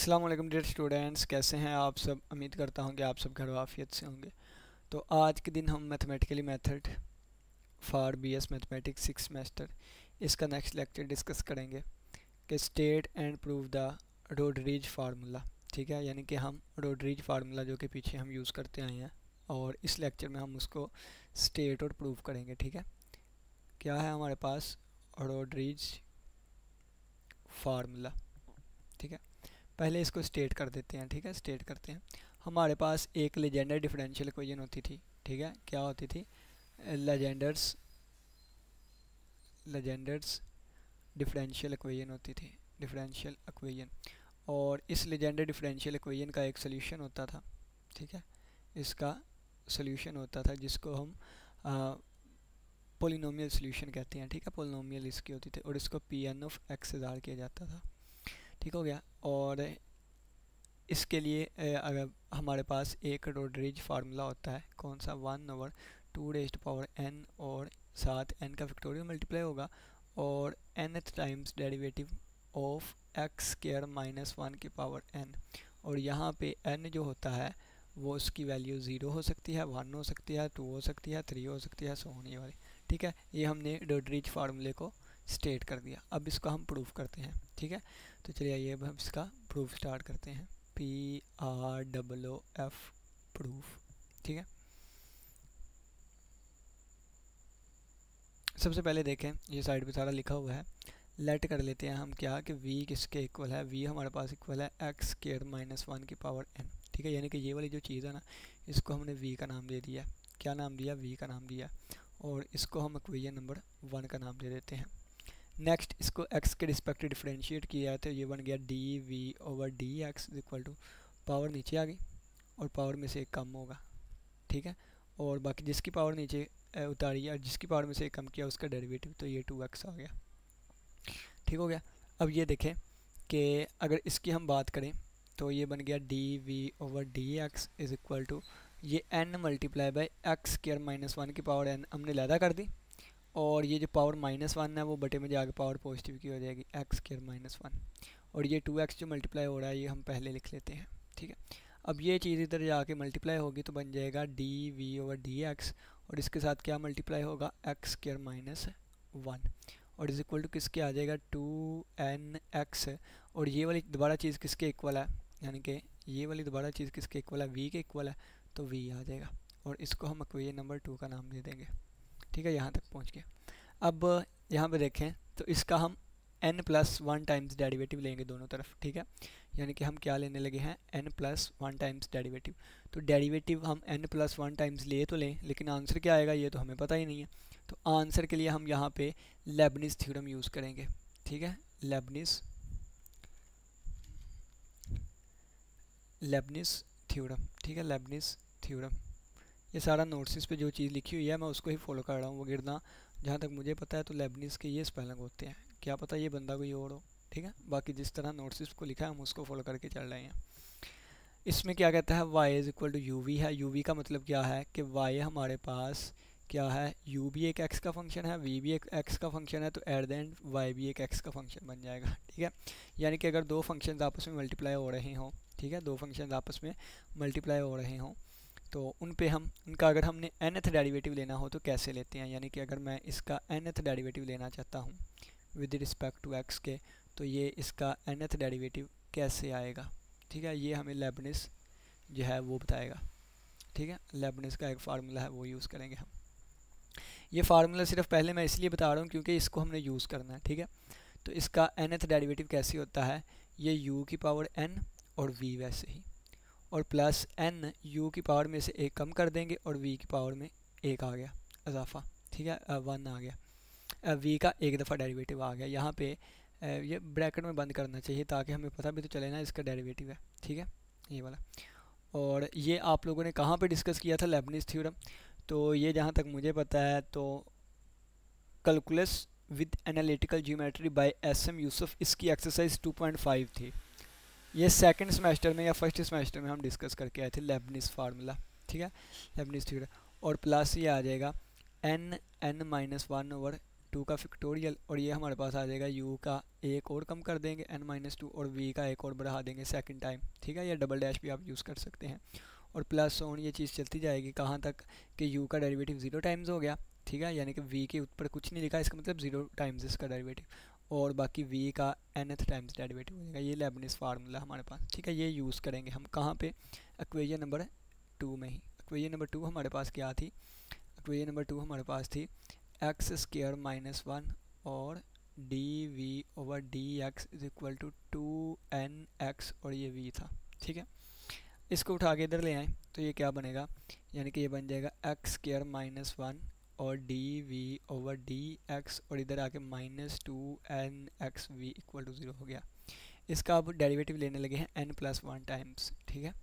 अस्सलाम वालेकुम dear students, कैसे हैं आप सब। उम्मीद करता हूं कि आप सब घर वाफियत से होंगे। तो आज के दिन हम mathematically method for BS mathematics 6 semester इसका नेक्स्ट लेक्चर डिस्कस करेंगे कि state and prove the Rodrigues formula. ठीक है, यानी कि हम रोड्रिज फार्मूला जो कि पीछे हम यूज़ करते आए हैं और इस लेक्चर में हम उसको स्टेट और प्रूव करेंगे। ठीक है, क्या है हमारे पास रोड्रिज फार्मूला। ठीक है, पहले इसको स्टेट कर देते हैं। ठीक है, स्टेट करते हैं। हमारे पास एक लेजेंडर डिफरेंशियल इक्वेशन होती थी। ठीक है, क्या होती थी? लेजेंडर्स लेजेंडर्स डिफरेंशियल इक्वेशन होती थी, डिफरेंशियल इक्वेशन। और इस लेजेंडर डिफरेंशियल इक्वेशन का एक सोल्यूशन होता था। ठीक है, इसका सोल्यूशन होता था जिसको हम पोलिनोमियल सोल्यूशन कहते हैं। ठीक है, पोलिनोमियल इसकी होती थी और इसको पी एन ऑफ एक्स से ज़ाहिर किया जाता था। ठीक हो गया। और इसके लिए अगर हमारे पास एक रोड्रिज फार्मूला होता है, कौन सा? 1/2n और साथ n का फैक्टोरियल मल्टीप्लाई होगा और nth times derivative of x square minus 1 की पावर n। और यहाँ पे n जो होता है वो उसकी वैल्यू 0 हो सकती है, 1 हो सकती है, 2 हो सकती है, 3 हो सकती है, सो होने वाली। ठीक है, ये हमने रोड्रिज फार्मूले को स्टेट कर दिया। अब इसको हम प्रूफ करते हैं। ठीक है, तो चलिए ये अब हम इसका प्रूफ स्टार्ट करते हैं। PROOF proof. ठीक है, सबसे पहले देखें ये साइड पे सारा लिखा हुआ है। लेट कर लेते हैं हम क्या कि v किसके इक्वल है? v हमारे पास इक्वल है एक्स स्क्वायर माइनस 1 की पावर n। ठीक है, यानी कि ये वाली जो चीज़ है ना, इसको हमने v का नाम दे दिया। क्या नाम दिया? v का नाम दिया। और इसको हम इक्वेशन नंबर 1 का नाम दे देते हैं। नेक्स्ट, इसको x के रिस्पेक्ट डिफरेंशिएट किया है तो ये बन गया dv/dx इक्वल टू पावर नीचे आ गई और पावर में से एक कम होगा। ठीक है, और बाकी जिसकी पावर नीचे उतारी है, जिसकी पावर में से एक कम किया उसका डेरिवेटिव, तो ये 2x आ गया। ठीक हो गया। अब ये देखें कि अगर इसकी हम बात करें तो ये बन गया dv/dx इज इक्वल टू ये n multiply by x square minus 1 की पावर n हमने लैदा कर दी और ये जो पावर -1 है वो बटे में जाकर पावर पॉजिटिव की हो जाएगी, एक्स स्क्वायर माइनस 1। और ये 2x जो मल्टीप्लाई हो रहा है ये हम पहले लिख लेते हैं। ठीक है, अब ये चीज़ इधर जाके मल्टीप्लाई होगी तो बन जाएगा dv/dx और इसके साथ क्या मल्टीप्लाई होगा? एक्स स्क्वायर माइनस 1 और इज इक्वल टू किसके आ जाएगा? 2nx। और ये वाली दोबारा चीज़ किसके इक्वल है? यानी कि ये वाली दोबारा चीज़ किसके इक्वल है? v के इक्वल है, तो v आ जाएगा और इसको हम इक्वेशन नंबर 2 का नाम दे देंगे। ठीक है, यहाँ तक पहुँच गए। अब यहाँ पे देखें तो इसका हम n+1 टाइम्स डेरिवेटिव लेंगे दोनों तरफ। ठीक है, यानी कि हम क्या लेने लगे हैं? n+1 times derivative. तो डेरिवेटिव हम n+1 टाइम्स ले तो लें, लेकिन आंसर क्या आएगा ये तो हमें पता ही नहीं है। तो आंसर के लिए हम यहाँ पे लेबनिज़ थ्योरम यूज़ करेंगे। ठीक है, लेबनिज़ थ्योरम। ठीक है, लेबनिज़ थ्योरम। ये सारा नोट्स पे जो चीज़ लिखी हुई है मैं उसको ही फॉलो कर रहा हूँ, वगैरह जहाँ तक मुझे पता है तो लेबनिज़ के ये स्पेलिंग होते हैं, क्या पता ये बंदा कोई और हो। ठीक है, बाकी जिस तरह नोट्स को लिखा है हम उसको फॉलो करके चल रहे हैं। इसमें क्या कहता है? y is equal to u v है। यू वी का मतलब क्या है कि y हमारे पास क्या है? u भी एक x का फंक्शन है, v भी एक x का फंक्शन है, तो एट द एंड y भी एक x का फंक्शन बन जाएगा। ठीक है, यानी कि अगर दो फंक्शंस आपस में मल्टीप्लाई हो रहे हों, ठीक है, दो फंक्शंस आपस में मल्टीप्लाई हो रहे हों तो उन पे हम उनका अगर हमने nth डेरिवेटिव लेना हो तो कैसे लेते हैं? यानी कि अगर मैं इसका nth डेरिवेटिव लेना चाहता हूँ विद रिस्पेक्ट टू x के, तो ये इसका nth डेरिवेटिव कैसे आएगा? ठीक है, ये हमें लेबनिज़ जो है वो बताएगा। ठीक है, लेबनिज़ का एक फार्मूला है वो यूज़ करेंगे हम। ये फार्मूला सिर्फ पहले मैं इसलिए बता रहा हूँ क्योंकि इसको हमने यूज़ करना है। ठीक है, तो इसका nth डेरिवेटिव कैसे होता है? ये u की पावर n और v वैसे ही, और प्लस n u की पावर में से एक कम कर देंगे और v की पावर में एक आ गया इजाफा। ठीक है, 1 आ गया, v का एक दफ़ा डेरिवेटिव आ गया। यहाँ पे ये ब्रैकेट में बंद करना चाहिए ताकि हमें पता भी तो चले ना इसका डेरिवेटिव है। ठीक है, ये वाला। और ये आप लोगों ने कहाँ पे डिस्कस किया था? Leibniz theorem. तो ये जहाँ तक मुझे पता है तो calculus with analytical geometry by SM Yusuf, इसकी एक्सरसाइज 2.5 थी। ये सेकंड सेमेस्टर में या फर्स्ट सेमेस्टर में हम डिस्कस करके आए थे लेबनिज़ फार्मूला। ठीक है, लेबनिज़ थ्योरम। और प्लस ये आ जाएगा n n-1/n 2 का फैक्टोरियल, और ये हमारे पास आ जाएगा u का एक और कम कर देंगे n-2 और v का एक और बढ़ा देंगे सेकंड टाइम, ठीक है, या डबल डैश भी आप यूज़ कर सकते हैं। और प्लस ऑन ये चीज़ चलती जाएगी कहाँ तक कि u का डेरिवेटिव 0 टाइम्स हो गया, ठीक है, यानी कि v के ऊपर कुछ नहीं लिखा, इसका मतलब 0 टाइम्स इसका डेरिवेटिव, और बाकी v का nth टाइम्स डेरिवेटिव हो जाएगा। ये लेबनिज़ फार्मूला हमारे पास, ठीक है, ये यूज़ करेंगे हम कहाँ पे, इक्वेशन नंबर 2 में ही। इक्वेशन नंबर 2 हमारे पास क्या थी, इक्वेशन नंबर 2 हमारे पास थी एक्स स्क्वायर माइनस 1 और d v over d x is equal to 2nx, और ये v था, ठीक है। इसको उठा के इधर ले आए तो ये क्या बनेगा, यानी कि ये बन जाएगा एक्स स्क्वायर माइनस 1 और d v over d x, और इधर आके -2nx v इक्वल टू 0 हो गया। इसका अब डेरिवेटिव लेने लगे हैं n+1 टाइम्स, ठीक है,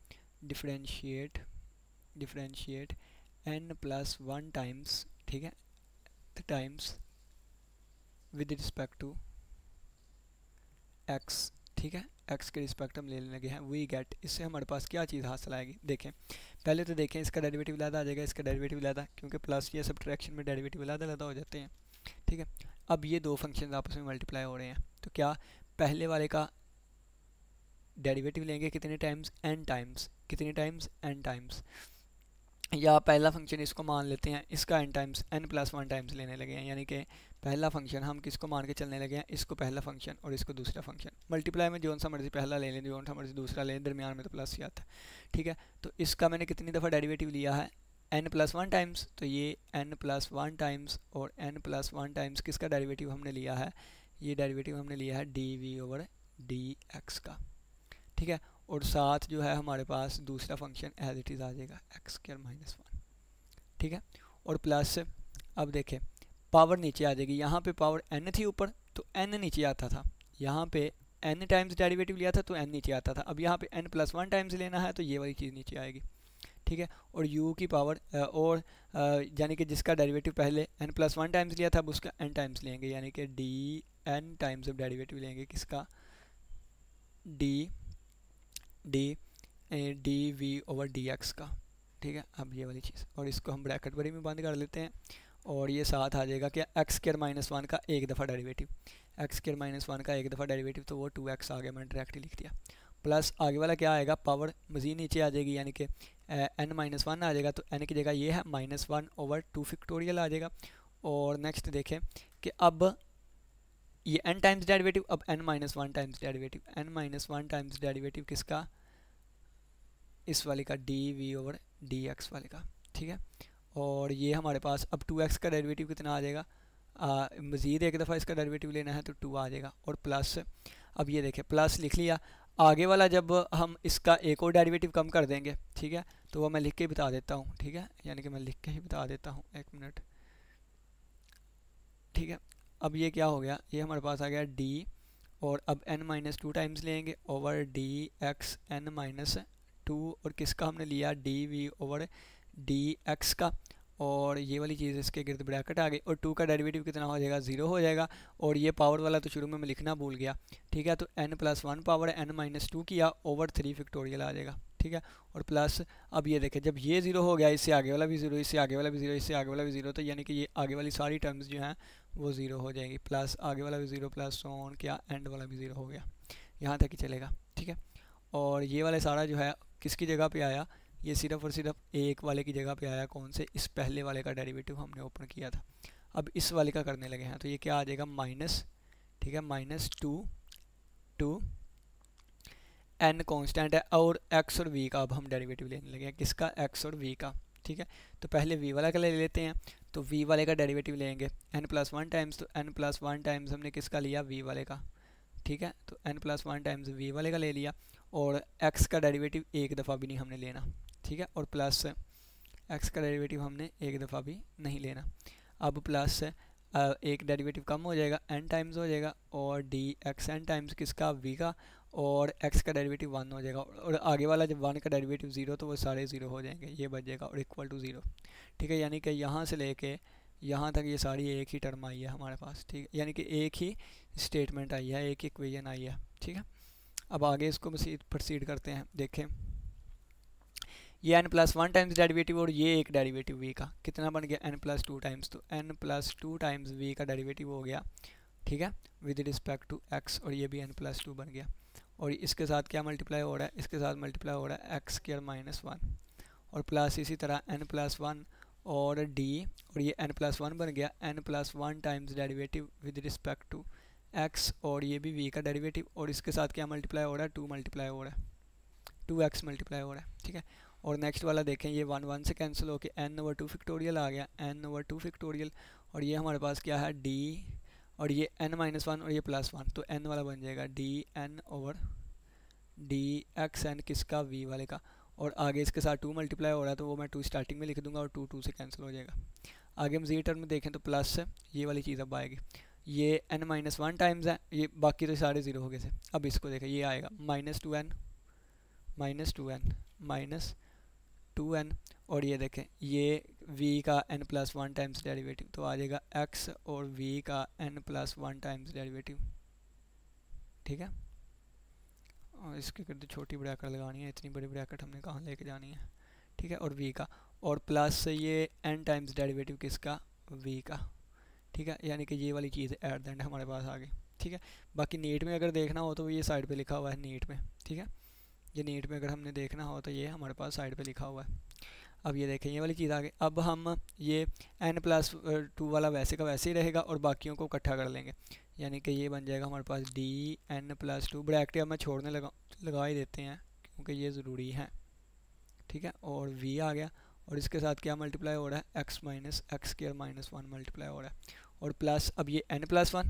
डिफरेंशिएट n+1 टाइम्स, ठीक है, times with respect to x, ठीक है, x के रिस्पेक्ट हम लेने लगे हैं। वी गेट, इससे हमारे पास क्या चीज़ हासिल आएगी, देखें पहले तो देखें इसका डेरिवेटिव अलग आ जाएगा, इसका डेरिवेटिव अलग, क्योंकि प्लस या सब्ट्रैक्शन में डेरिवेटिव अलग हो जाते हैं, ठीक है। अब ये दो फंक्शन आपस में मल्टीप्लाई हो रहे हैं, तो क्या पहले वाले का डेरिवेटिव लेंगे कितने टाइम्स, n टाइम्स, कितने टाइम्स, n टाइम्स, या पहला फंक्शन इसको मान लेते हैं, इसका n टाइम्स n+1 टाइम्स लेने लगे हैं, यानी कि पहला फंक्शन हम किसको मान के चलने लगे हैं, इसको पहला फंक्शन और इसको दूसरा फंक्शन। मल्टीप्लाई में जो सा मर्जी पहला ले लें, जो सा मर्जी दूसरा ले लें, दरमियान में तो प्लस ही आता है, ठीक है। तो इसका मैंने कितनी दफ़ा डेरिवेटिव लिया है, n+1 टाइम्स, तो ये n+1 टाइम्स और n+1 टाइम्स किसका डेरिवेटिव हमने लिया है, ये डेरिवेटिव हमने लिया है d v over d x का, ठीक है। और साथ जो है हमारे पास दूसरा फंक्शन एज इट इज़ आ जाएगा x² -1, ठीक है। और प्लस अब देखें पावर नीचे आ जाएगी, यहाँ पे पावर n थी ऊपर तो n नीचे आता था, यहाँ पे n टाइम्स डेरिवेटिव लिया था तो n नीचे आता था, अब यहाँ पे n+1 टाइम्स लेना है तो ये वाली चीज़ नीचे आएगी, ठीक है। और u की पावर और यानी कि जिसका डेरिवेटिव पहले n+1 टाइम्स लिया था अब उसका n टाइम्स लेंगे, यानी कि dn टाइम्स अब डेरिवेटिव लेंगे किसका, d v over d x का, ठीक है। अब ये वाली चीज़, और इसको हम ब्रैकेट बड़ी में बंद कर लेते हैं, और ये साथ आ जाएगा क्या, x² -1 का एक दफ़ा डेरिवेटिव, x² -1 का एक दफ़ा डेरिवेटिव, तो वो 2x आ गया, मैंने डायरेक्टली लिख दिया। प्लस आगे वाला क्या आएगा, पावर मज़ीद नीचे आ जाएगी, यानी कि n-1 आ जाएगा, तो n की जगह ये है -1/2 फैक्टोरियल आ जाएगा। और नेक्स्ट देखें कि अब ये n टाइम्स डेरिवेटिव, अब n-1 times derivative, n-1 times derivative किसका, इस वाले का d v over d x वाले का, ठीक है। और ये हमारे पास अब 2x का डेरिवेटिव कितना आ जाएगा, मज़ीद एक दफ़ा इसका डेरिवेटिव लेना है तो 2 आ जाएगा, और प्लस अब ये देखें प्लस लिख लिया, आगे वाला जब हम इसका एक और डेरिवेटिव कम कर देंगे, ठीक है, तो वो मैं लिख के बता देता हूँ, ठीक है, यानी कि मैं लिख के ही बता देता हूँ, एक मिनट, ठीक है। अब ये क्या हो गया, ये हमारे पास आ गया डी, और अब n-2 टाइम्स लेंगे ओवर डी एक्स n-2, और किसका हमने लिया, d v over d x का, और ये वाली चीज़ इसके गिर्द ब्रैकेट आ गई, और 2 का डेरिवेटिव कितना हो जाएगा, 0 हो जाएगा। और ये पावर वाला तो शुरू में मैं लिखना भूल गया, ठीक है, तो n+1 पावर n-2 किया ओवर 3 फैक्टोरियल आ जाएगा, ठीक है। और प्लस अब ये देखें जब ये 0 हो गया, इससे आगे वाला भी 0, इससे आगे वाला भी 0, इससे आगे वाला भी 0, तो यानी कि ये आगे वाली सारी टर्म्स जो हैं वो 0 हो जाएगी, प्लस आगे वाला भी 0, प्लस ऑन क्या एंड वाला भी 0 हो गया, यहाँ तक ही चलेगा, ठीक है। और ये वाला सारा जो है किसकी जगह पे आया, ये सिर्फ और सिर्फ एक वाले की जगह पे आया, कौन से, इस पहले वाले का डेरिवेटिव हमने ओपन किया था। अब इस वाले का करने लगे हैं, तो ये क्या आ जाएगा माइनस, ठीक है, -2 n कांस्टेंट है, और x और v का अब हम डेरिवेटिव लेने लगे हैं, किसका, x और v का, ठीक है। तो पहले v वाला का ले लेते हैं, तो v वाले का डेरिवेटिव लेंगे n+1 टाइम्स, तो n+1 टाइम्स हमने किसका लिया, v वाले का, ठीक है, तो n+1 टाइम्स v वाले का ले लिया, और x का डेरिवेटिव एक दफ़ा भी नहीं हमने लेना, ठीक है, और प्लस x का डेरिवेटिव हमने एक दफ़ा भी नहीं लेना। अब प्लस एक डेरिवेटिव कम हो जाएगा, n टाइम्स हो जाएगा, और dxn टाइम्स किसका, v का, और x का डेरिवेटिव 1 हो जाएगा, और आगे वाला जब 1 का डेरिवेटिव 0 तो वो सारे 0 हो जाएंगे, ये बच जाएगा, और इक्वल टू 0, ठीक है। यानी कि यहाँ से लेके यहाँ तक ये सारी एक ही टर्म आई है हमारे पास, ठीक है, यानी कि एक ही स्टेटमेंट आई है, एक ही इक्वेशन आई है, ठीक है। अब आगे इसको मज़ीद प्रोसीड करते हैं, देखें ये n प्लस 1 टाइम्स डेरिवेटिव और ये एक डेरिवेटिव v का कितना बन गया n प्लस 2 टाइम्स, तो n प्लस 2 टाइम्स v का डेरिवेटिव हो गया, ठीक है, विद रिस्पेक्ट टू x, और ये भी n प्लस 2 बन गया। और इसके साथ क्या मल्टीप्लाई हो रहा है, इसके साथ मल्टीप्लाई हो रहा है एक्स स्क्वायर माइनस 1 और प्लस इसी तरह n प्लस 1 और d, और ये n प्लस 1 बन गया n plus 1 times derivative with respect to x, और ये भी v का डेरिवेटिव, और इसके साथ क्या मल्टीप्लाई हो रहा है 2 मल्टीप्लाई हो रहा है 2x मल्टीप्लाई हो रहा है, ठीक है। और नेक्स्ट वाला देखें, ये 1 1 से कैंसिल होके n/2 फैक्टोरियल आ गया, n/2 फैक्टोरियल, और ये हमारे पास क्या है d, और ये n-1 और ये +1, तो n वाला बन जाएगा dn/dxn किसका, v वाले का, और आगे इसके साथ 2 मल्टीप्लाई हो रहा है तो वो मैं 2 स्टार्टिंग में लिख दूंगा और 2 2 से कैंसिल हो जाएगा। आगे हम जी टर्म में देखें तो प्लस ये वाली चीज़ अब आएगी, ये n-1 टाइम्स है, ये बाकी तो सारे ज़ीरो हो गए थे। अब इसको देखें, ये आएगा -2n -2n और ये देखें ये v का n प्लस 1 टाइम्स डेरिवेटिव, तो आ जाएगा x और v का n प्लस 1 टाइम्स डेरिवेटिव, ठीक है। और इसके करते छोटी ब्रैकेट लगानी है, इतनी बड़ी ब्रैकेट हमने कहाँ लेके जानी है, ठीक है। और v का, और प्लस ये n टाइम्स डेरिवेटिव किसका, v का, ठीक है। यानी कि ये वाली चीज़ एट द एंड हमारे पास आ गई, ठीक है। बाकी नीट में अगर देखना हो तो ये साइड पे लिखा हुआ है नीट में, ठीक है। ये नीट में अगर हमने देखना हो तो ये हमारे पास साइड पे लिखा हुआ है। अब ये देखें ये वाली चीज़ आ गई। अब हम ये n+2 वाला वैसे का वैसे ही रहेगा और बाकियों को इकट्ठा कर लेंगे, यानी कि ये बन जाएगा हमारे पास dn+2 ब्रैकेट अब मैं छोड़ने लगा ही देते हैं क्योंकि ये ज़रूरी है, ठीक है। और v आ गया और इसके साथ क्या मल्टीप्लाई हो रहा है, x minus x square minus 1 multiply हो रहा है, और प्लस अब ये n+1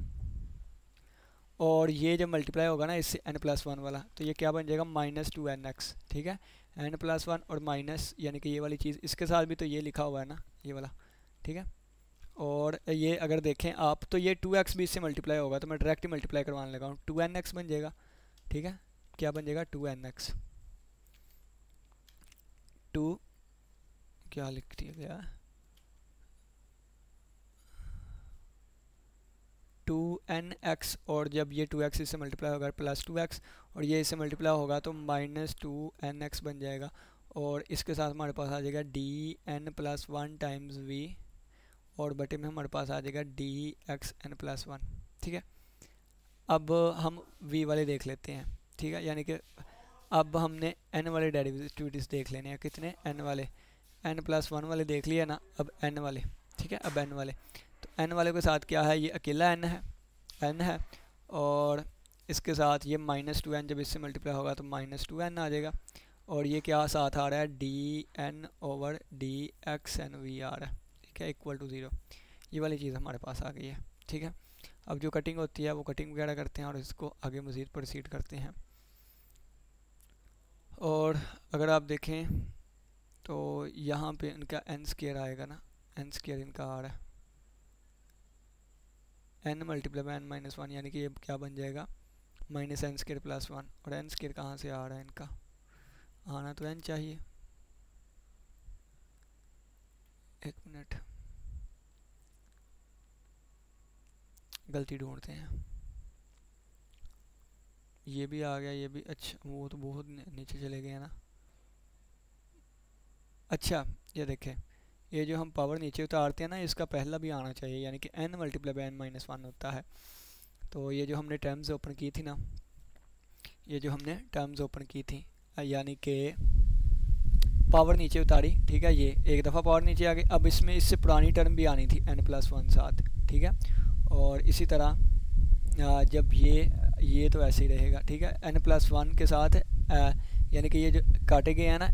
और ये जब मल्टीप्लाई होगा ना इससे n+1 वाला, तो ये क्या बन जाएगा -2nx, ठीक है। n+1 और माइनस यानी कि ये वाली चीज़, इसके साथ भी तो ये लिखा हुआ है ना ये वाला, ठीक है। और ये अगर देखें आप तो ये 2x भी इससे मल्टीप्लाई होगा, तो मैं डायरेक्ट मल्टीप्लाई करवाने लगा हूँ, 2nx बन जाएगा, ठीक है। क्या बन जाएगा 2nx, 2 क्या लिख दिया गया 2nx, और जब ये 2x इससे मल्टीप्लाई होगा +2x और ये इससे मल्टीप्लाई होगा तो -2nx बन जाएगा, और इसके साथ हमारे पास आ जाएगा dn+1 टाइम्स v और बटे में हमारे पास आ जाएगा dxn+1, ठीक है। अब हम v वाले देख लेते हैं, ठीक है। यानी कि अब हमने n वाले डेरिवेटिव्स देख लेने हैं, कितने n वाले, n+1 वाले देख लिए ना, अब n वाले, ठीक है। अब n वाले, तो n वाले के साथ क्या है, ये अकेला n है और इसके साथ ये -2n जब इससे मल्टीप्लाई होगा तो -2n आ जाएगा, और ये क्या साथ आ रहा है dn/dxnv आ रहा है, ठीक है, इक्वल टू 0। ये वाली चीज़ हमारे पास आ गई है, ठीक है। अब जो कटिंग होती है वो कटिंग वगैरह करते हैं और इसको आगे मज़ीद प्रोसीड करते हैं। और अगर आप देखें तो यहाँ पे इनका n² आएगा ना, n² इनका आ रहा है n × n-1, यानी कि ये क्या बन जाएगा -n² + 1, और n² कहाँ से आ रहा है, इनका आना तो n चाहिए, एक मिनट गलती ढूंढते हैं, ये भी आ गया, ये भी, अच्छा वो तो बहुत नीचे चले गए ना। अच्छा ये देखें, ये जो हम पावर नीचे उतारते हैं ना, इसका पहला भी आना चाहिए, यानी कि n × n-1 होता है। तो ये जो हमने टर्म्स ओपन की थी ना, ये जो हमने टर्म्स ओपन की थी, यानी कि पावर नीचे उतारी, ठीक है, ये एक दफ़ा पावर नीचे आ गई। अब इसमें इससे पुरानी टर्म भी आनी थी n+1 साथ, ठीक है। और इसी तरह जब ये तो ऐसे ही रहेगा, ठीक है, n+1 के साथ यानी कि ये जो काटे गए हैं ना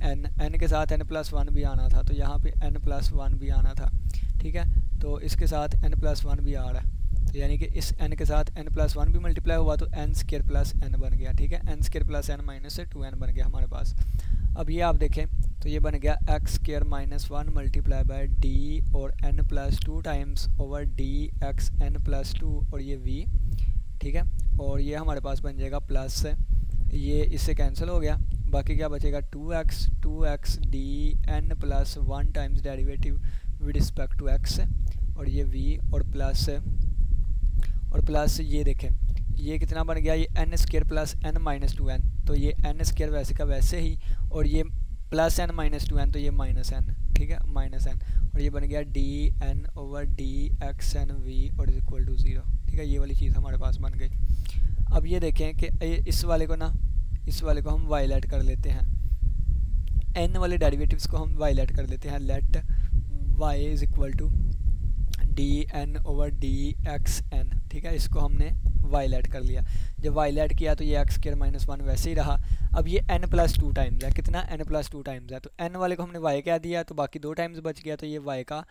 n के साथ n+1 भी आना था, तो यहाँ पे n+1 भी आना था, ठीक है। तो इसके साथ n+1 भी आ रहा है, तो यानी कि इस n के साथ n+1 भी मल्टीप्लाई हुआ तो n² + n बन गया, ठीक है। n² + n माइनस से 2n बन गया हमारे पास। अब ये आप देखें तो ये बन गया x² - 1 मल्टीप्लाई बाय d और n+2 टाइम्स ओवर dxn+2 और ये v, ठीक है। और ये हमारे पास बन जाएगा प्लस, ये इससे कैंसिल हो गया, बाकी क्या बचेगा 2x dn+1 times derivative with respect to x, और ये v और प्लस ये देखें ये कितना बन गया, ये n² + n - 2n, तो ये n² वैसे का वैसे ही, और ये plus n minus two n, तो ये माइनस एन, ठीक है, माइनस एन, और ये बन गया d n over d x n v और इज इक्वल टू ज़ीरो, ठीक है, ये वाली चीज़ हमारे पास बन गई। अब ये देखें कि इस वाले को ना, इस वाले को हम वायलेट कर लेते हैं, एन वाले डेरिवेटिव्स को हम वायलेट कर लेते हैं। Let y is equal to d n over d x n, ठीक है, इसको हमने वायलेट कर लिया। जब वायलेट किया तो ये एक्स स्क्वायर माइनस वन वैसे ही रहा। अब ये एन प्लस टू टाइम्स है, कितना, एन प्लस टू टाइम्स है, तो एन वाले को हमने वाई क्या दिया, तो बाकी दो टाइम्स बच गया, तो ये वाई का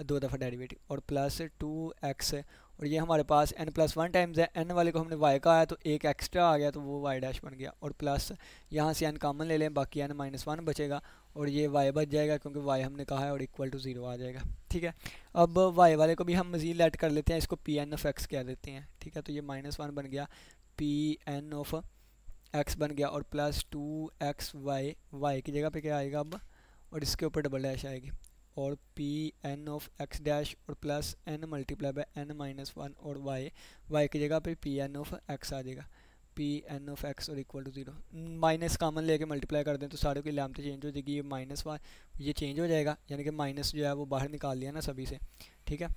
दो दफ़ा डेरिवेटिव, और प्लस टू एक्स, और ये हमारे पास एन प्लस वन टाइम्स है, एन वाले को हमने वाई का आया तो एक एक्स्ट्रा आ गया, तो वो वाई डैश बन गया, और प्लस यहाँ से एन कॉमन ले लें, बाकी एन माइनस वन बचेगा, और ये वाई बच जाएगा क्योंकि वाई हमने कहा है, और इक्वल टू ज़ीरो आ जाएगा, ठीक है। अब वाई वाले को भी हम मज़ीद ऐड कर लेते हैं, इसको पी एन ऑफ एक्स कह देते हैं, ठीक है, तो ये माइनस वन बन गया, पी एन ऑफ एक्स बन गया, और plus two x y, Y की जगह पे क्या आएगा अब, और इसके ऊपर डबल डैश आएगी, और P N of X dash और plus N multiply by N minus one, और वाई, वाई की जगह पे पी एन ऑफ एक्स आ जाएगा, पी एन ऑफ एक्स और equal to zero. Minus common लेके मल्टीप्लाई कर दें तो सारों की लामतें चेंज हो जाएगी, ये माइनस वन ये चेंज हो जाएगा, यानी कि माइनस जो है वो बाहर निकाल लिया ना सभी से, ठीक है,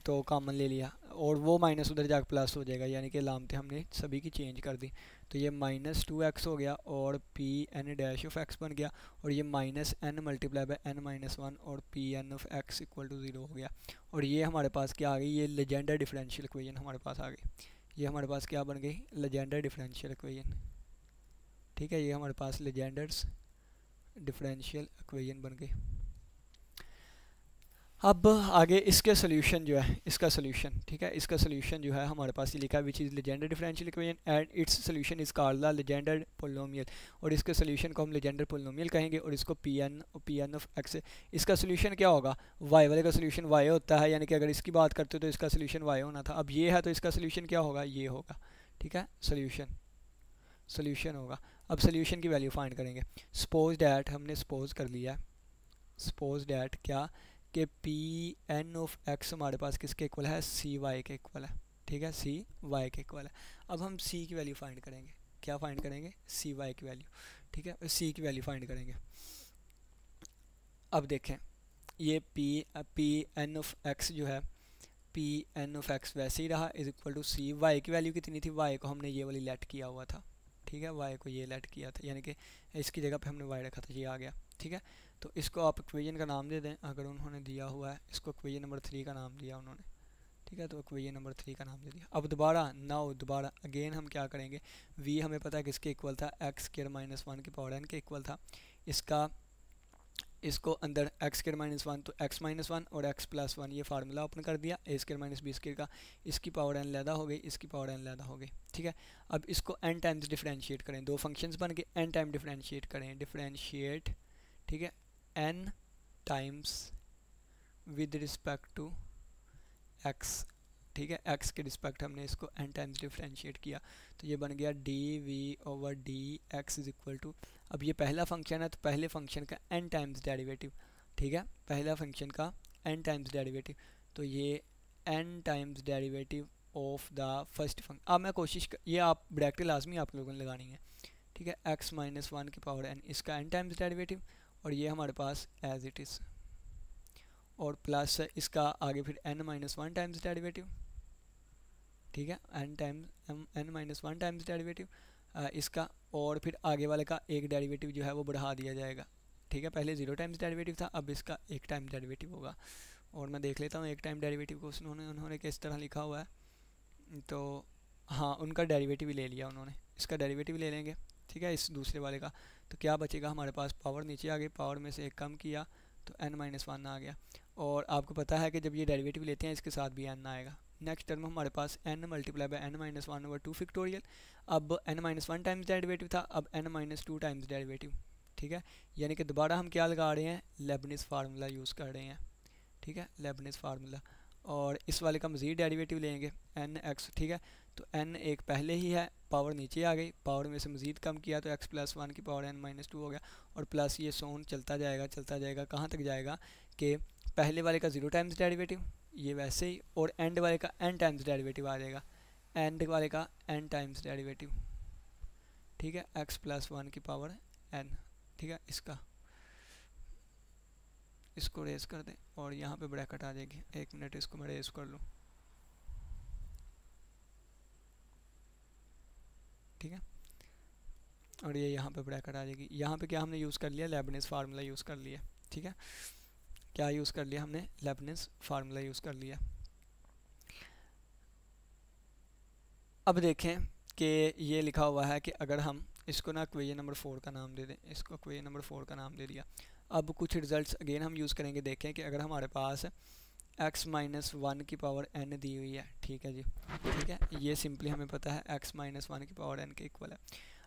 तो कॉमन ले लिया, और वो माइनस उधर जाकर प्लस हो जाएगा, यानी कि लामतें हमने सभी की चेंज कर दी, तो ये माइनस टू एक्स हो गया, और P N dash of X बन गया, और ये minus N multiply by N minus one, और P N of x equal to zero हो गया, और ये हमारे पास क्या आ गई, ये लेजेंडर डिफरेंशियल इक्वेशन हमारे पास आ गई, ये हमारे पास क्या बन गई, लेजेंडर डिफरेंशियल इक्वेशन, ठीक है, ये हमारे पास लेजेंडर्स डिफरेंशियल इक्वेशन बन गई। अब आगे इसके सोल्यूशन जो है, इसका सोल्यूशन, ठीक है, इसका सोल्यूशन जो है हमारे पास ये लिखा है, which is Legender differential equation and its solution is called the Legender polynomial, और इसके सोल्यूशन को हम लेजेंडर पोलिनोमियल कहेंगे, और इसको पी एन ऑफ एक्स, इसका सोल्यूशन क्या होगा, वाई वाले का सोल्यूशन वाई होता है, यानी कि अगर इसकी बात करते हो तो इसका सोल्यूशन वाई होना था, अब ये है तो इसका सोल्यूशन क्या होगा, ये होगा, ठीक है, सोल्यूशन होगा। अब सोल्यूशन की वैल्यू फाइंड करेंगे, सपोज डैट, हमने सपोज कर लिया, सपोज डैट क्या, कि पी एन ऑफ एक्स हमारे पास किसके इक्वल है, सी वाई के इक्वल है, ठीक है, सी वाई के इक्वल है। अब हम सी की वैल्यू फाइंड करेंगे, क्या फाइंड करेंगे, सी वाई की वैल्यू, ठीक है, सी की वैल्यू फाइंड करेंगे। अब देखें ये पी एन ऑफ एक्स जो है, पी एन ऑफ एक्स वैसे ही रहा, is equal to c, y की वैल्यू कितनी थी, वाई को हमने ये वाली लेट किया हुआ था, ठीक है, वाई को ये लेट किया था, यानी कि इसकी जगह पे हमने वाई रखा था, ये आ गया, ठीक है, तो इसको आप इक्वेशन का नाम दे दें, अगर उन्होंने दिया हुआ है, इसको इक्वेशन नंबर 3 का नाम दिया उन्होंने, ठीक है, तो इक्वेशन नंबर 3 का नाम दे दिया। अब दोबारा अगेन हम क्या करेंगे, वी हमें पता है किसके इक्वल था, एक्स स्क्वायर माइनस वन की पावर एन के इक्वल था, इसको अंदर एक्स स्क्वायर माइनस वन, तो एक्स माइनस वन और एक्स प्लस वन, ये फार्मूला ओपन कर दिया, ए स्क्वायर माइनस बी स्क्वायर का, इसकी पावर एन लैदा हो गई, इसकी पावर एन लैदा हो गई, ठीक है। अब इसको एन टाइम्स डिफरेंशिएट करें, दो फंक्शंस बन के एन टाइम डिफरेंशिएट करें, डिफरेंशिएट, ठीक है, n times with respect to x, ठीक है, एक्स के रिस्पेक्ट हमने इसको एन टाइम्स डिफरेंशिएट किया, तो ये बन गया d v over d x is equal to, अब ये पहला फंक्शन है तो पहले फंक्शन का एन टाइम्स डेरिवेटिव, ठीक है, पहला फंक्शन का एन टाइम्स डेरिवेटिव, तो ये n times derivative of the first function. अब मैं ये आप ब्रैकेट लाजमी आप लोगों ने लगानी है, ठीक है, एक्स माइनस वन की पावर एन, इसका एन टाइम्स डेरिवेटिव, और ये हमारे पास एज इट इज़, और प्लस इसका आगे फिर n minus one times derivative, ठीक है, n minus one times derivative इसका, और फिर आगे वाले का एक डेरिवेटिव जो है वो बढ़ा दिया जाएगा, ठीक है, पहले 0 टाइम्स डेरिवेटिव था, अब इसका एक टाइम डेरिवेटिव होगा, और मैं देख लेता हूँ एक टाइम डेरिवेटिव को उन्होंने किस तरह लिखा हुआ है, तो हाँ उनका डेरिवेटिव ही ले लिया उन्होंने, इसका डेरिवेटिव ले लेंगे, ठीक है, इस दूसरे वाले का, तो क्या बचेगा हमारे पास, पावर नीचे आ गई, पावर में से एक कम किया तो एन माइनस वन आ गया, और आपको पता है कि जब ये डेरिवेटिव लेते हैं इसके साथ भी एन आएगा, नेक्स्ट टर्म हमारे पास n multiply by N minus one over two factorial, अब n minus one times derivative था, अब n minus two times derivative, ठीक है, यानी कि दोबारा हम क्या लगा रहे हैं, लेबनिज़ फार्मूला यूज़ कर रहे हैं, ठीक है, लेबनिज़ फार्मूला, और इस वाले का मज़ीद डेरिवेटिव लेंगे एन एक्स, ठीक है, तो एन एक पहले ही है, पावर नीचे आ गई, पावर में से मज़ीद कम किया तो एक्स प्लस वन की पावर एन माइनस टू हो गया, और प्लस ये सोन चलता जाएगा कहाँ तक जाएगा कि पहले वाले का 0 टाइम्स डेरिवेटिव, ये वैसे ही, और एंड वाले का एन टाइम्स डेरिवेटिव आ जाएगा, एंड वाले का एन टाइम्स डेरिवेटिव, ठीक है, एक्स प्लस वन की पावर एन, ठीक है, इसका, इसको रेस कर दें और यहाँ पे ब्रैकेट आ जाएगी। 1 मिनट, इसको मैं रेस कर लूँ, ठीक है, और ये यहाँ पे ब्रैकेट आ जाएगी। यहाँ पे क्या हमने यूज़ कर लिया, लेबनिज़ फार्मूला यूज़ कर लिया, ठीक है। क्या यूज़ कर लिया हमने, लेबनिज़ फार्मूला यूज़ कर लिया। अब देखें कि ये लिखा हुआ है कि अगर हम इसको ना इक्वेशन नंबर 4 का नाम दे दें, इसको इक्वेशन नंबर 4 का नाम दे दिया। अब कुछ रिजल्ट्स अगेन हम यूज़ करेंगे। देखें कि अगर हमारे पास x माइनस 1 की पावर n दी हुई है, ठीक है जी, ठीक है, ये सिंपली हमें पता है x माइनस 1 की पावर n के इक्वल है।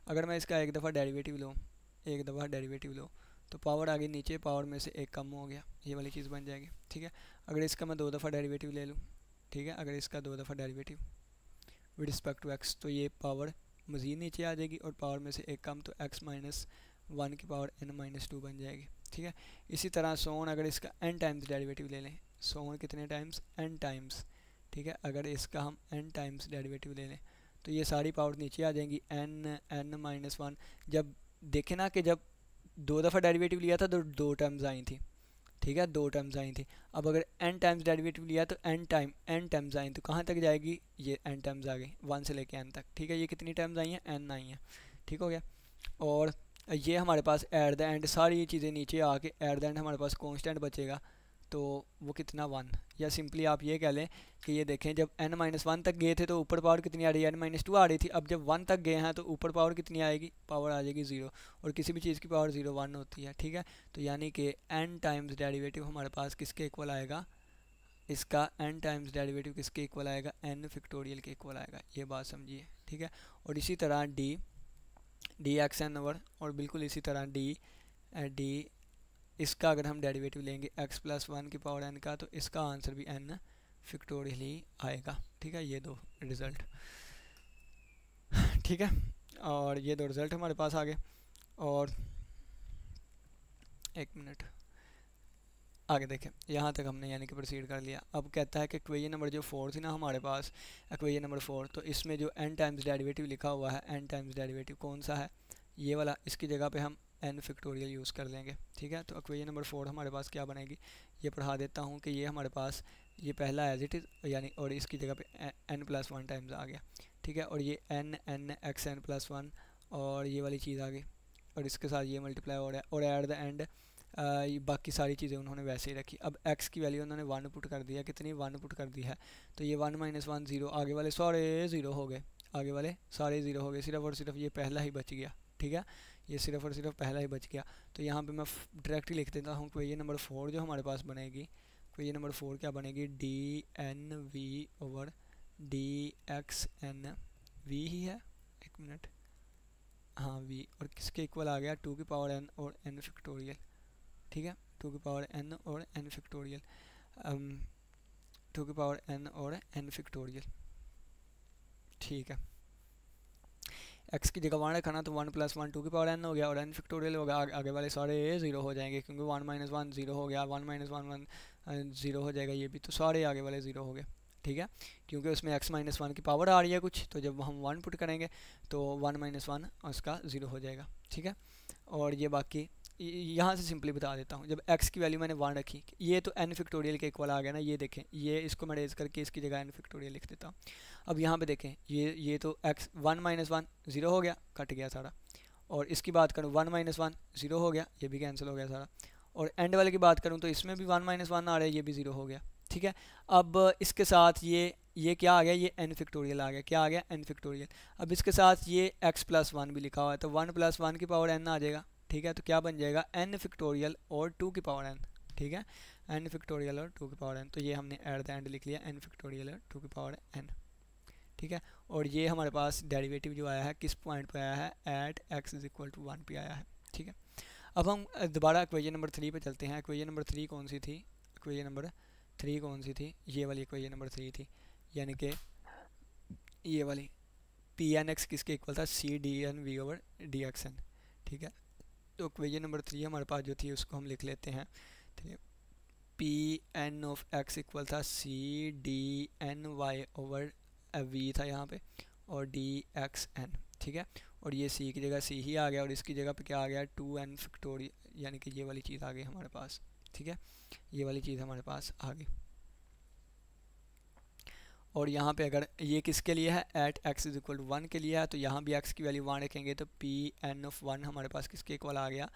अगर मैं इसका एक दफ़ा डेरिवेटिव लूँ, एक दफ़ा डेरिवेटिव लूँ, तो पावर आगे नीचे, पावर में से एक कम हो गया, ये वाली चीज़ बन जाएगी, ठीक है। अगर इसका मैं 2 दफ़ा डेरिवेटिव ले लूँ, ठीक है, अगर इसका 2 दफ़ा derivative with respect to x, तो ये पावर मज़ीद नीचे आ जाएगी और पावर में से एक कम, तो x माइनस 1 की पावर n माइनस 2 बन जाएगी, ठीक है। इसी तरह सोन अगर इसका n टाइम्स डेरिवेटिव ले लें, सोन कितने टाइम्स, n टाइम्स, ठीक है, अगर इसका हम n टाइम्स डेरिवेटिव ले लें तो ये सारी पावर नीचे आ जाएंगी, n माइनस 1। जब देखें ना कि जब 2 दफ़ा डेरिवेटिव लिया था तो 2 टर्म्स आई थी, ठीक है, 2 टर्म्स आई थी। अब अगर n टाइम्स डेरिवेटिव लिया तो n टर्म्स आई, तो कहाँ तक जाएगी, ये n टर्म्स आ गई 1 से लेके n तक, ठीक है। ये कितनी टर्म्स आई हैं, n आई हैं, ठीक हो गया। और ये हमारे पास एट द एंड सारी ये चीज़ें नीचे आके एट द एंड हमारे पास कांस्टेंट बचेगा, तो वो कितना 1, या सिंपली आप ये कह लें कि ये देखें जब n माइनस 1 तक गए थे तो ऊपर पावर कितनी आ रही है, n माइनस 2 आ रही थी। अब जब 1 तक गए हैं तो ऊपर पावर कितनी आएगी, पावर आ जाएगी 0, और किसी भी चीज़ की पावर 0 1 होती है, ठीक है। तो यानी कि n टाइम्स डेरिवेटिव हमारे पास किसके इक्वल आएगा, इसका n टाइम्स डेरिवेटिव किसके इक्वल आएगा, n फैक्टोरियल के इक्वल आएगा, ये बात समझिए, ठीक है। और इसी तरह डी एक्स एन ओवर, और बिल्कुल इसी तरह डी इसका अगर हम डेरिवेटिव लेंगे x प्लस 1 की पावर n का, तो इसका आंसर भी n फैक्टोरियल ही आएगा, ठीक है। ये 2 रिज़ल्ट, ठीक है, और ये 2 रिज़ल्ट हमारे पास आ गए। और 1 मिनट आगे देखें, यहाँ तक हमने यानी कि प्रोसीड कर लिया। अब कहता है कि इक्वेशन नंबर जो 4 थी ना हमारे पास, इक्वेशन नंबर 4, तो इसमें जो n टाइम्स डेरिवेटिव लिखा हुआ है, n टाइम्स डेरिवेटिव कौन सा है, ये वाला, इसकी जगह पे हम n फैक्टोरियल यूज़ कर लेंगे, ठीक है। तो इक्वेशन नंबर 4 हमारे पास क्या बनेगी, ये पढ़ा देता हूँ कि ये हमारे पास ये पहला एज इट इज़ यानी, और इसकी जगह पे n प्लस 1 टाइम्स आ गया, ठीक है। और ये n एक्स n प्लस 1 और ये वाली चीज़ आ गई, और इसके साथ ये मल्टीप्लाई हो रहा है, और एट द एंड बाकी सारी चीज़ें उन्होंने वैसे ही रखी। अब x की वैल्यू उन्होंने 1 पुट कर दिया, कितनी 1 पुट कर दी है, तो ये 1 माइनस 1 0, आगे वाले सारे 0 हो गए, आगे वाले सारे 0 हो गए, सिर्फ और सिर्फ ये पहला ही बच गया, ठीक है, ये सिर्फ और सिर्फ पहला ही बच गया। तो यहाँ पे मैं डायरेक्ट लिख देता हूँ क्वेश्चन नंबर 4 जो हमारे पास बनेगी, क्वेश्चन नंबर 4 क्या बनेगी, d n v over d x n v ही है, 1 मिनट, हाँ वी, और किसके इक्वल आ गया, 2 की पावर n और n फैक्टोरियल, ठीक है, 2 की पावर n और n फैक्टोरियल, 2 की पावर n और n फैक्टोरियल, ठीक है। x की जगह 1 रखा ना, तो 1 प्लस 1 2 की पावर n हो गया, और n फैक्टोरियल होगा, आगे वाले सारे 0 हो जाएंगे, क्योंकि 1 माइनस 1 0 हो गया, 1 माइनस 1 0 हो जाएगा, ये भी, तो सारे आगे वाले 0 हो गए, ठीक है, क्योंकि उसमें x माइनस 1 की पावर आ रही है कुछ, तो जब हम 1 पुट करेंगे तो 1 माइनस 1 उसका 0 हो जाएगा, ठीक है। और ये बाकी यहाँ से सिंपली बता देता हूँ, जब x की वैल्यू मैंने 1 रखी, ये तो n फैक्टोरियल के इक्वल आ गया ना, ये देखें, ये इसको मैं रेज करके इसकी जगह n फैक्टोरियल लिख देता हूँ। अब यहाँ पे देखें, ये तो x 1 माइनस 1 0 हो गया, कट गया सारा, और इसकी बात करूँ 1 माइनस 1 0 हो गया, ये भी कैंसिल हो गया सारा, और एंड वाले की बात करूँ तो इसमें भी 1 माइनस 1 आ रहा है, ये भी 0 हो गया, ठीक है। अब इसके साथ ये क्या आ गया, ये n फैक्टोरियल आ गया, क्या आ गया, n फैक्टोरियल। अब इसके साथ ये x प्लस 1 भी लिखा हुआ है, तो 1 प्लस 1 की पावर n आ जाएगा, ठीक है। तो क्या बन जाएगा, n फैक्टोरियल और 2 की पावर n, ठीक है, n फैक्टोरियल और 2 की पावर n, तो ये हमने एट द एंड लिख लिया n फैक्टोरियल और 2 की पावर n, ठीक है। और ये हमारे पास डेरिवेटिव जो आया है किस पॉइंट पे आया है, at x is equal to 1 पे आया है, ठीक है। अब हम दोबारा इक्वेशन नंबर 3 पे चलते हैं। इक्वेशन नंबर 3 कौन सी थी, इक्वेशन नंबर 3 कौन सी थी, ये वाली इक्वेशन नंबर 3 थी, यानी कि ये वाली पी एन एक्स किसके इक्वल था, c d n v over d x n, ठीक है। तो इक्वेशन नंबर 3 हमारे पास जो थी उसको हम लिख लेते हैं, ठीक है, p N of x equal था c d n y over v था यहाँ पे, और डी एक्स एन, ठीक है। और ये सी की जगह सी ही आ गया, और इसकी जगह पे क्या आ गया, 2n फैक्टोरियल, यानी कि ये वाली चीज़ आ गई हमारे पास, ठीक है, ये वाली चीज़ हमारे पास आ गई। और यहाँ पे अगर ये किसके लिए है, at x is equal to 1 के लिए है, तो यहाँ भी x की वैल्यू 1 रखेंगे तो Pn(1) हमारे पास किसके इक्वल आ गया,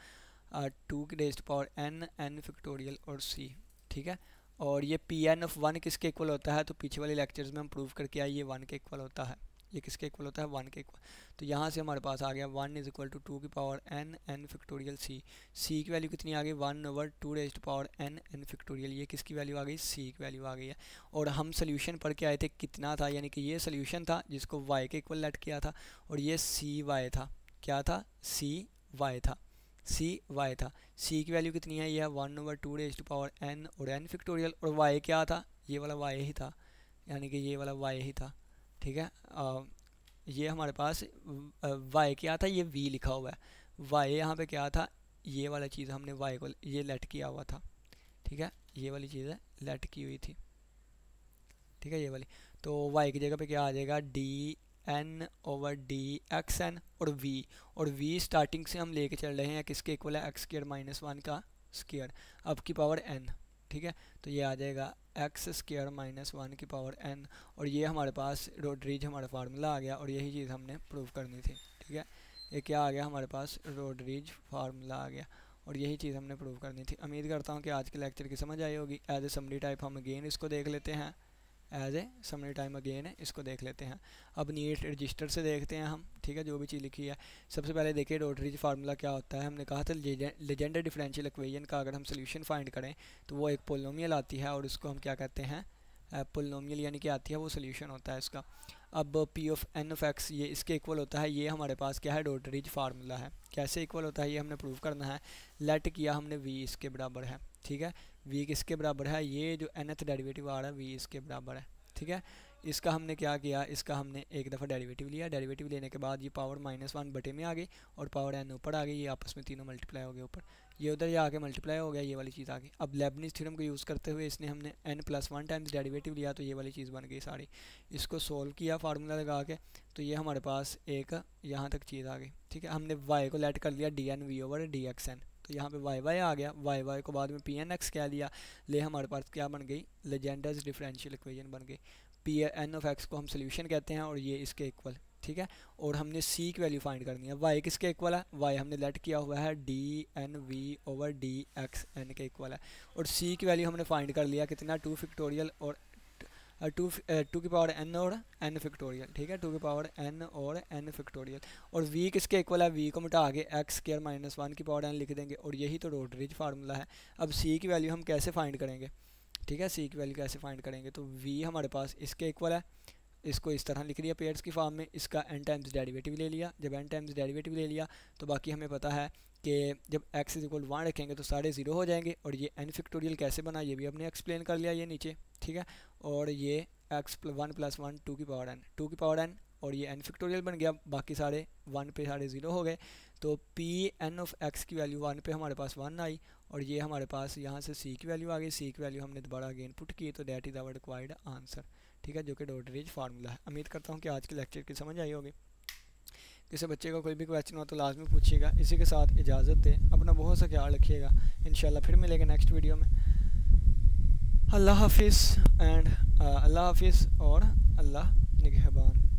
2 की रेज़्ड पावर n फैक्टोरियल और c। ठीक है, और ये Pn(1) किसके इक्वल होता है, तो पीछे वाले लेक्चर्स में हम प्रूव करके आए ये 1 के इक्वल होता है। ये किसके इक्वल होता है, 1 के इक्वल। तो यहाँ से हमारे पास आ गया 1 इज इक्वल टू 2 की power n factorial c। c की वैल्यू कितनी आ गई, 1/2 रेज़्ड पावर n फैक्टोरियल। ये किसकी वैल्यू आ गई, c की वैल्यू आ गई है। और हम सोल्यूशन पढ़ के आए थे कितना था, यानी कि ये सोल्यूशन था जिसको y के इक्वल लेट किया था, और ये cy था। क्या था, cy था, cy था। c की वैल्यू कितनी है, ये है 1/2 रेज़्ड पावर n और n फैक्टोरियल। और y क्या था, ये वाला y ही था, यानी कि ये वाला y ही था। ठीक है, ये हमारे पास y क्या था, ये v लिखा हुआ है। y यहाँ पे क्या था, ये वाला चीज़ हमने y को ये लेट किया हुआ था। ठीक है, ये वाली चीज़ है लेट की हुई थी। ठीक है, ये वाली। तो y की जगह पे क्या आ जाएगा, dn/dxn और v स्टार्टिंग से हम लेके चल रहे हैं किसके इक्वल है, x² - 1 का स्क्वायर अब की पावर n। ठीक है, तो ये आ जाएगा x² - 1 की पावर n। और ये हमारे पास रोड्रिज हमारा फार्मूला आ गया, और यही चीज़ हमने प्रूव करनी थी। ठीक है, ये क्या आ गया हमारे पास, रोड्रिज फार्मूला आ गया, और यही चीज़ हमने प्रूव करनी थी। उम्मीद करता हूँ कि आज के लेक्चर की समझ आई होगी। एज ए समरी टाइप हम अगेन इसको देख लेते हैं, as a summary time again है, इसको देख लेते हैं। अब नीट रजिस्टर से देखते हैं हम। ठीक है, जो भी चीज़ लिखी है। सबसे पहले देखिए रोड्रिज फार्मूला क्या होता है। हमने कहा था लेजेंडर डिफरेंशियल इक्वेशन का अगर हम सोल्यूशन फाइंड करें तो वो एक पोलिनोमियल आती है, और उसको हम क्या कहते हैं, पोलिनोमियल, यानी कि आती है वो सोल्यूशन होता है इसका। अब P(n)(x) ये इसके इक्वल होता है। ये हमारे पास क्या है, रोड्रिज फार्मूला है। कैसे इक्वल होता है ये हमने प्रूव करना है। लेट किया हमने v इसके बराबर है। ठीक है, v किसके बराबर है, ये जो nth डेरिवेटिव आ रहा है v इसके बराबर है। ठीक है, इसका हमने क्या किया, इसका हमने एक दफ़ा डेरिवेटिव लिया। डेरिवेटिव लेने के बाद ये पावर -1 बटे में आ गई, और पावर n ऊपर आ गई। ये आपस में तीनों मल्टीप्लाई हो गए ऊपर, ये उधर जाके मल्टीप्लाई हो गया, ये वाली चीज़ आ गई। अब लेबनिज़ थ्योरम को यूज़ करते हुए इसने हमने n+1 टाइम्स डेरिवेटिव लिया, तो ये वाली चीज़ बन गई सारी। इसको सोल्व किया फार्मूला लगा के, तो ये हमारे पास एक यहाँ तक चीज़ आ गई। ठीक है, हमने y को लेट कर लिया dnv/dxn, तो यहाँ पे y आ गया। y को बाद में pnx कह लिया, ले हमारे पास क्या बन गई, लेजेंडर्स डिफरेंशियल इक्वेशन बन गई। Pn(x) को हम सोल्यूशन कहते हैं, और ये इसके इक्वल। ठीक है, और हमने c की वैल्यू फाइंड करनी है। y किसके इक्वल है, y हमने लेट किया हुआ है dnv/dxn के इक्वल है। और c की वैल्यू हमने फाइंड कर लिया कितना, 2 फैक्टोरियल और 2 की पावर n और n फैक्टोरियल। ठीक है, 2 की पावर n और n फैक्टोरियल। और v किसके इक्वल है, v को मिटा आगे x² - 1 की पावर n लिख देंगे, और यही तो रोड्रिज फार्मूला है। अब c की वैल्यू हम कैसे फाइंड करेंगे। ठीक है, c की वैल्यू कैसे फाइंड करेंगे, तो v हमारे पास इसके इक्वल है। इसको इस तरह लिख लिया पेयर्स की फॉर्म में, इसका n टाइम्स डेरिवेटिव ले लिया। जब n टाइम्स डेरिवेटिव ले लिया तो बाकी हमें पता है कि जब x इज इक्वल 1 रखेंगे तो सारे 0 हो जाएंगे। और ये n फैक्टोरियल कैसे बना ये भी हमने एक्सप्लेन कर लिया, ये नीचे। ठीक है, और ये x1 + 1 2 की पावर n, 2 की पावर n, और ये n फैक्टोरियल बन गया। बाकी सारे 1 पे सारे 0 हो गए। तो Pn(x) की वैल्यू 1 पे हमारे पास 1 आई, और ये हमारे पास यहाँ से c की वैल्यू आ गई। c की वैल्यू हमने दोबारा अगेन पुट की, तो that is our required answer. ठीक है, जो कि रोड्रिज फार्मूला है। उम्मीद करता हूँ कि आज के लेक्चर की समझ आई होगी। किसी बच्चे का कोई भी क्वेश्चन हो तो लाजमी पूछिएगा। इसी के साथ इजाज़त दें, अपना बहुत सा ख्याल रखिएगा। इंशाल्लाह फिर मिलेंगे नेक्स्ट वीडियो में। अल्लाह हाफिज़ और अल्लाह निगहबान।